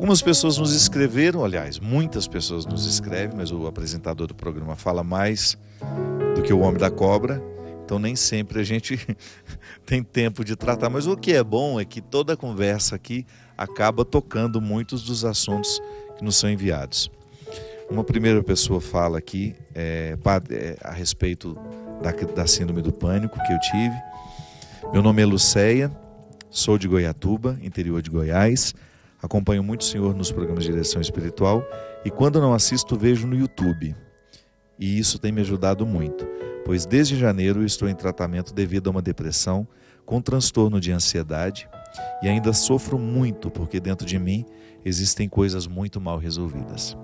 Algumas pessoas nos escreveram, aliás, muitas pessoas nos escrevem, mas o apresentador do programa fala mais do que o homem da cobra, então nem sempre a gente tem tempo de tratar. Mas o que é bom é que toda a conversa aqui acaba tocando muitos dos assuntos que nos são enviados. Uma primeira pessoa fala aqui a respeito da síndrome do pânico que eu tive. Meu nome é Lucéia, sou de Goiatuba, interior de Goiás. Acompanho muito o senhor nos programas de direção espiritual e quando não assisto, vejo no YouTube. E isso tem me ajudado muito, pois desde janeiro eu estou em tratamento devido a uma depressão com transtorno de ansiedade e ainda sofro muito porque dentro de mim existem coisas muito mal resolvidas.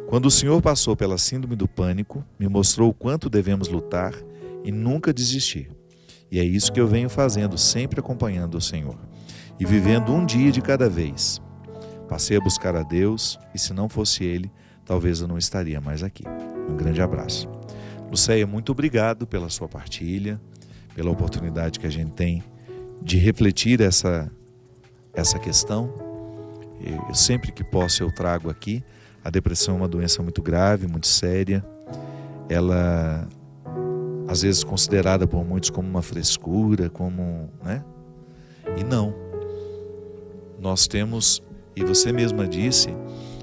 Quando o senhor passou pela síndrome do pânico, me mostrou o quanto devemos lutar e nunca desistir. E é isso que eu venho fazendo, sempre acompanhando o senhor e vivendo um dia de cada vez. Passei a buscar a Deus e se não fosse Ele, talvez eu não estaria mais aqui. Um grande abraço. Lucéia, muito obrigado pela sua partilha, pela oportunidade que a gente tem de refletir essa questão. Eu sempre que posso eu trago aqui. A depressão é uma doença muito grave, muito séria. Ela, às vezes, considerada por muitos como uma frescura, né? E não. Nós temos, e você mesma disse,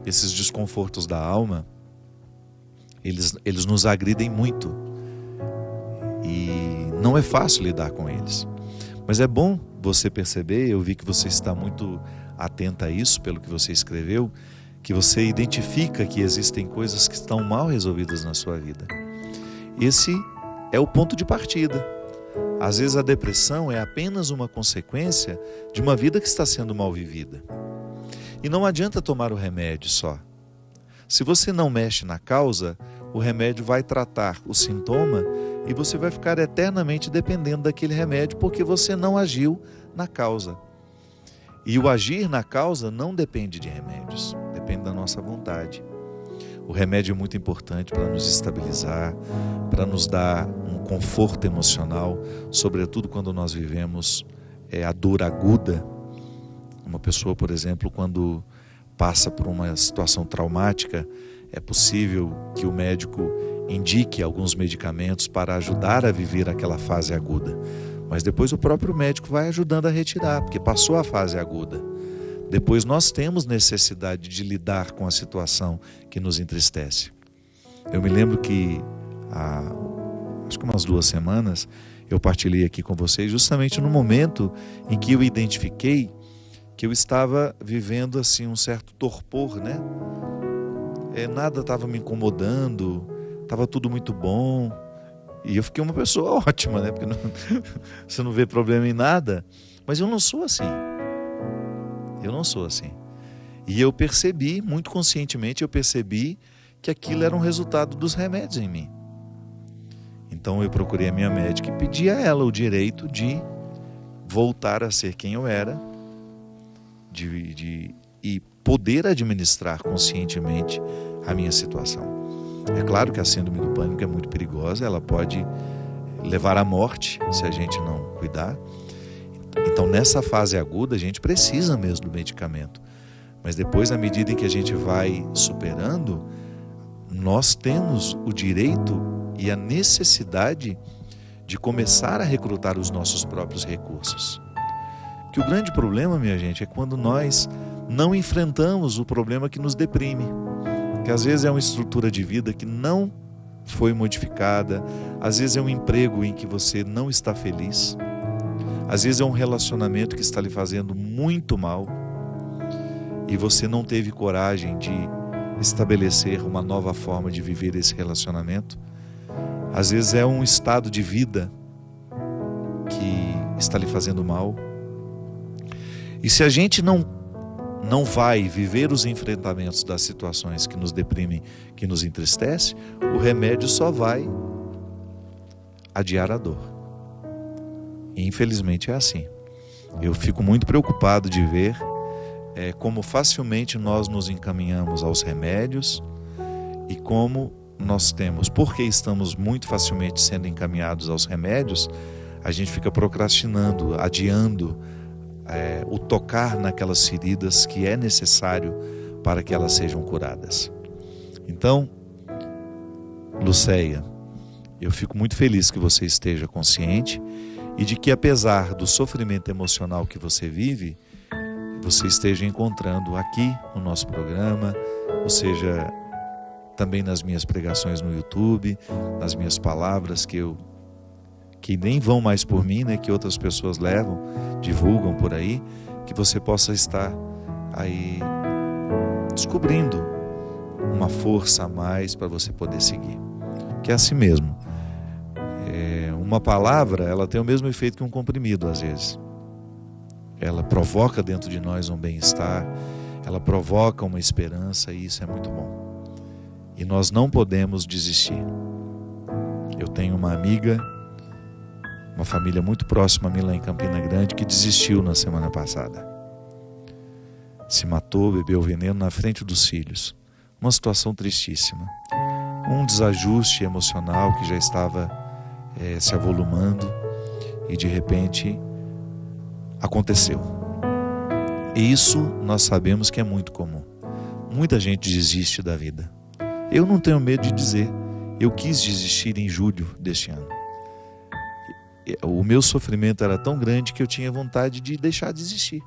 esses desconfortos da alma, eles nos agridem muito. E não é fácil lidar com eles. Mas é bom você perceber, eu vi que você está muito atenta a isso, pelo que você escreveu, que você identifica que existem coisas que estão mal resolvidas na sua vida. Esse é o ponto de partida. Às vezes a depressão é apenas uma consequência de uma vida que está sendo mal vivida. E não adianta tomar o remédio só. Se você não mexe na causa, o remédio vai tratar o sintoma e você vai ficar eternamente dependendo daquele remédio porque você não agiu na causa. E o agir na causa não depende de remédios, depende da nossa vontade. O remédio é muito importante para nos estabilizar, para nos dar um conforto emocional, sobretudo quando nós vivemos a dor aguda. Uma pessoa, por exemplo, quando passa por uma situação traumática, é possível que o médico indique alguns medicamentos para ajudar a viver aquela fase aguda. Mas depois o próprio médico vai ajudando a retirar, porque passou a fase aguda. Depois nós temos necessidade de lidar com a situação que nos entristece. Eu me lembro que acho que umas 2 semanas eu partilhei aqui com vocês justamente no momento em que eu identifiquei que eu estava vivendo assim um certo torpor, né? Nada estava me incomodando, estava tudo muito bom. E eu fiquei uma pessoa ótima, né? Porque você não vê problema em nada. Mas eu não sou assim. Eu não sou assim. E eu percebi, muito conscientemente, que aquilo era um resultado dos remédios em mim. Então eu procurei a minha médica e pedi a ela o direito de voltar a ser quem eu era, e poder administrar conscientemente a minha situação. É claro que a síndrome do pânico é muito perigosa, ela pode levar à morte se a gente não cuidar. Então nessa fase aguda a gente precisa mesmo do medicamento. Mas depois, à medida em que a gente vai superando, nós temos o direito e a necessidade de começar a recrutar os nossos próprios recursos. Que o grande problema, minha gente, é quando nós não enfrentamos o problema que nos deprime. Que às vezes é uma estrutura de vida que não foi modificada, às vezes é um emprego em que você não está feliz, às vezes é um relacionamento que está lhe fazendo muito mal e você não teve coragem de estabelecer uma nova forma de viver esse relacionamento. Às vezes é um estado de vida que está lhe fazendo mal. E se a gente não vai viver os enfrentamentos das situações que nos deprimem, que nos entristecem, o remédio só vai adiar a dor. E infelizmente é assim. Eu fico muito preocupado de ver como facilmente nós nos encaminhamos aos remédios e como nós temos, porque estamos muito facilmente sendo encaminhados aos remédios, a gente fica procrastinando, adiando o tocar naquelas feridas que é necessário para que elas sejam curadas. Então, Lucéia, eu fico muito feliz que você esteja consciente e de que, apesar do sofrimento emocional que você vive, você esteja encontrando aqui no nosso programa, ou seja, também nas minhas pregações no YouTube, nas minhas palavras que nem vão mais por mim, né, que outras pessoas levam, divulgam por aí, que você possa estar aí descobrindo uma força a mais para você poder seguir. Que é assim mesmo. Uma palavra, ela tem o mesmo efeito que um comprimido às vezes. Ela provoca dentro de nós um bem-estar, ela provoca uma esperança e isso é muito bom. E nós não podemos desistir. Eu tenho uma amiga, uma família muito próxima a mim lá em Campina Grande, que desistiu na semana passada. Se matou, bebeu veneno na frente dos filhos. Uma situação tristíssima. Um desajuste emocional que já estava se avolumando e de repente aconteceu. E isso nós sabemos que é muito comum. Muita gente desiste da vida. Eu não tenho medo de dizer, eu quis desistir em julho deste ano. O meu sofrimento era tão grande que eu tinha vontade de deixar de existir.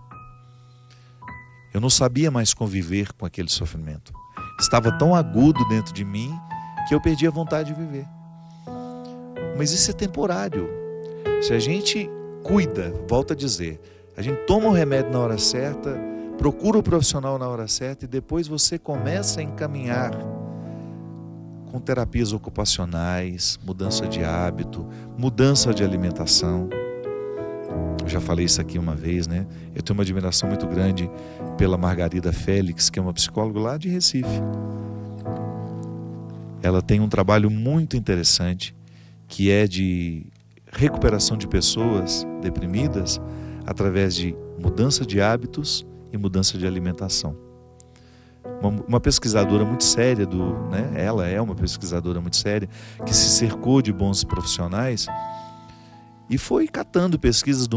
Eu não sabia mais conviver com aquele sofrimento. Estava tão agudo dentro de mim que eu perdi a vontade de viver. Mas isso é temporário. Se a gente cuida, volta a dizer, a gente toma o remédio na hora certa, procura o profissional na hora certa e depois você começa a encaminhar com terapias ocupacionais, mudança de hábito, mudança de alimentação. Eu já falei isso aqui uma vez, né? Eu tenho uma admiração muito grande pela Margarida Félix, que é uma psicóloga lá de Recife. Ela tem um trabalho muito interessante, que é de recuperação de pessoas deprimidas através de mudança de hábitos e mudança de alimentação. Uma pesquisadora muito séria, ela é uma pesquisadora muito séria, que se cercou de bons profissionais e foi catando pesquisas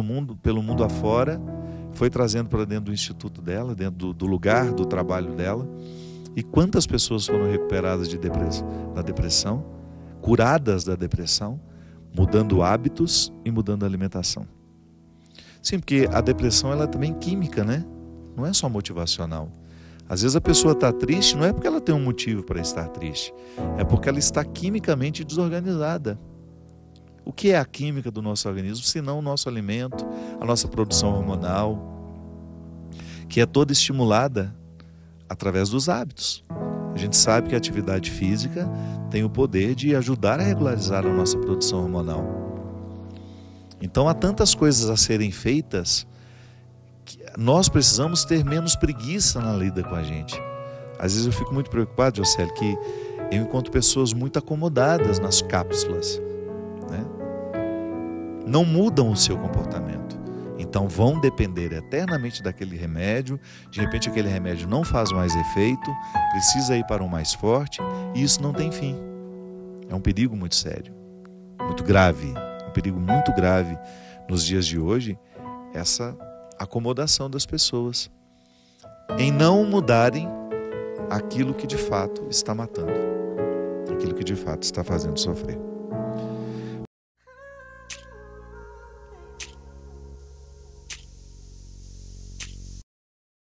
pelo mundo afora, foi trazendo para dentro do instituto dela, dentro do lugar do trabalho dela. E quantas pessoas foram recuperadas da depressão, curadas da depressão, mudando hábitos e mudando a alimentação. Sim, porque a depressão ela é também química, né? Não é só motivacional. Às vezes a pessoa está triste, não é porque ela tem um motivo para estar triste, é porque ela está quimicamente desorganizada. O que é a química do nosso organismo, senão o nosso alimento, a nossa produção hormonal, que é toda estimulada através dos hábitos. A gente sabe que a atividade física tem o poder de ajudar a regularizar a nossa produção hormonal. Então há tantas coisas a serem feitas que nós precisamos ter menos preguiça na lida com a gente. Às vezes eu fico muito preocupado, Jocely, que eu encontro pessoas muito acomodadas nas cápsulas, né? Não mudam o seu comportamento. Então vão depender eternamente daquele remédio, de repente aquele remédio não faz mais efeito, precisa ir para um mais forte e isso não tem fim. É um perigo muito sério, muito grave, um perigo muito grave nos dias de hoje, essa acomodação das pessoas em não mudarem aquilo que de fato está matando, aquilo que de fato está fazendo sofrer.